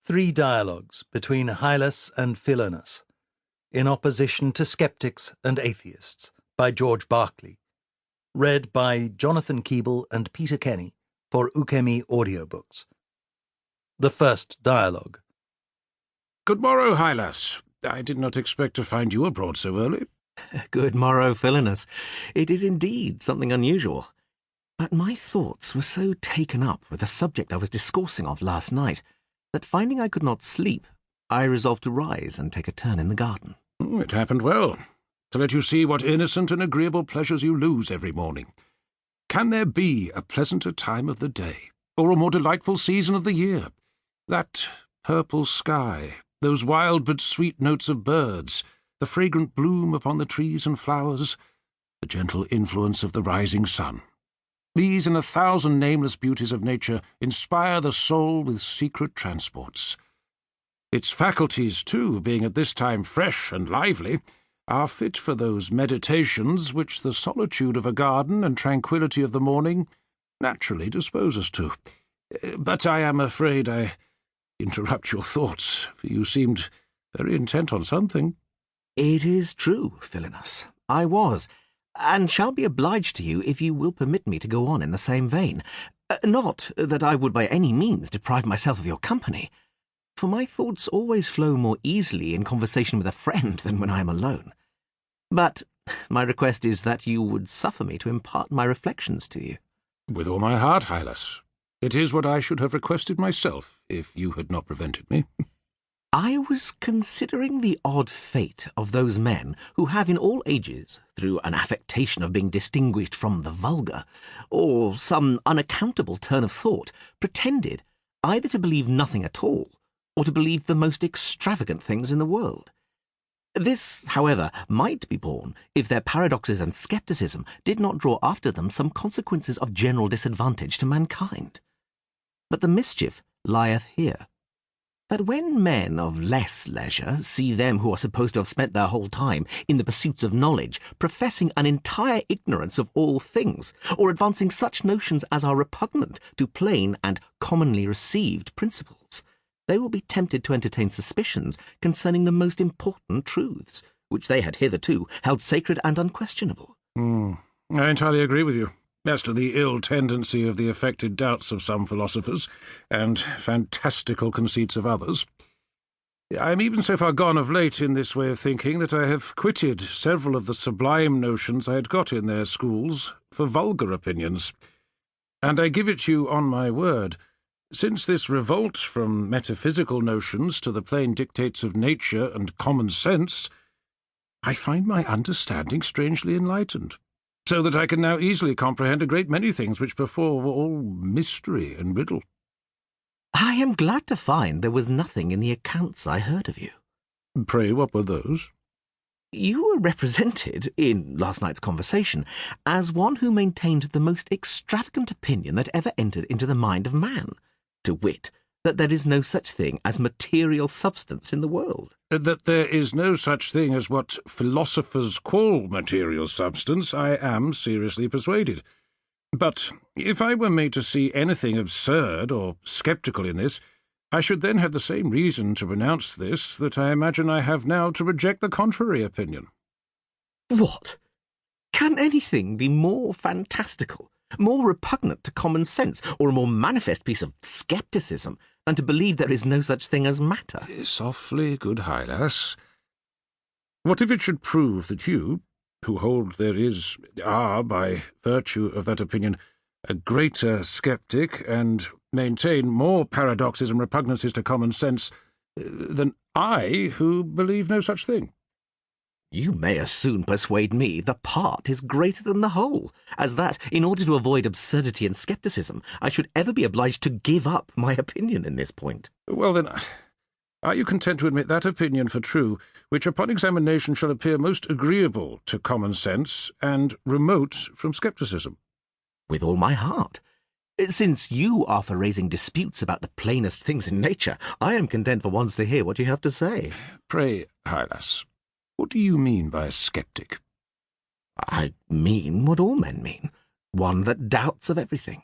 Three dialogues between Hylas and Philonous, in opposition to skeptics and atheists, by George Berkeley. Read by Jonathan Keeble and Peter Kenny for Ukemi Audiobooks. The first dialogue. Good morrow, Hylas. I did not expect to find you abroad so early. Good morrow, Philonous. It is indeed something unusual. But my thoughts were so taken up with the subject I was discoursing of last night that, finding I could not sleep, I resolved to rise and take a turn in the garden. It happened well, to let you see what innocent and agreeable pleasures you lose every morning. Can there be a pleasanter time of the day, or a more delightful season of the year? That purple sky, those wild but sweet notes of birds, the fragrant bloom upon the trees and flowers, the gentle influence of the rising sun. These and 1,000 nameless beauties of nature inspire the soul with secret transports. Its faculties, too, being at this time fresh and lively, are fit for those meditations which the solitude of a garden and tranquillity of the morning naturally dispose us to. But I am afraid I interrupt your thoughts, for you seemed very intent on something. It is true, Philonous. I was, and shall be obliged to you if you will permit me to go on in the same vein. Not that I would by any means deprive myself of your company, for my thoughts always flow more easily in conversation with a friend than when I am alone. But my request is that you would suffer me to impart my reflections to you. With all my heart, Hylas. It is what I should have requested myself, if you had not prevented me. I was considering the odd fate of those men who have in all ages, through an affectation of being distinguished from the vulgar, or some unaccountable turn of thought, pretended either to believe nothing at all, or to believe the most extravagant things in the world. This, however, might be borne if their paradoxes and scepticism did not draw after them some consequences of general disadvantage to mankind. But the mischief lieth here, that when men of less leisure see them who are supposed to have spent their whole time in the pursuits of knowledge professing an entire ignorance of all things, or advancing such notions as are repugnant to plain and commonly received principles, they will be tempted to entertain suspicions concerning the most important truths, which they had hitherto held sacred and unquestionable. I entirely agree with you. As to the ill tendency of the affected doubts of some philosophers, and fantastical conceits of others, I am even so far gone of late in this way of thinking that I have quitted several of the sublime notions I had got in their schools for vulgar opinions. And I give it you on my word, since this revolt from metaphysical notions to the plain dictates of nature and common sense, I find my understanding strangely enlightened, so that I can now easily comprehend a great many things which before were all mystery and riddle. I am glad to find there was nothing in the accounts I heard of you. Pray, what were those? You were represented, in last night's conversation, as one who maintained the most extravagant opinion that ever entered into the mind of man, to wit, that there is no such thing as material substance in the world. That there is no such thing as what philosophers call material substance, I am seriously persuaded. But if I were made to see anything absurd or sceptical in this, I should then have the same reason to renounce this that I imagine I have now to reject the contrary opinion. What? Can anything be more fantastical, more repugnant to common sense, or a more manifest piece of scepticism than to believe there is no such thing as matter? Softly, good Hylas. What if it should prove that you, who hold are, by virtue of that opinion, a greater sceptic, and maintain more paradoxes and repugnances to common sense, than I, who believe no such thing? You may as soon persuade me the part is greater than the whole, as that, in order to avoid absurdity and scepticism, I should ever be obliged to give up my opinion in this point. Well, then, are you content to admit that opinion for true, which upon examination shall appear most agreeable to common sense and remote from scepticism? With all my heart. Since you are for raising disputes about the plainest things in nature, I am content for once to hear what you have to say. Pray, Hylas, what do you mean by a sceptic? I mean what all men mean, one that doubts of everything.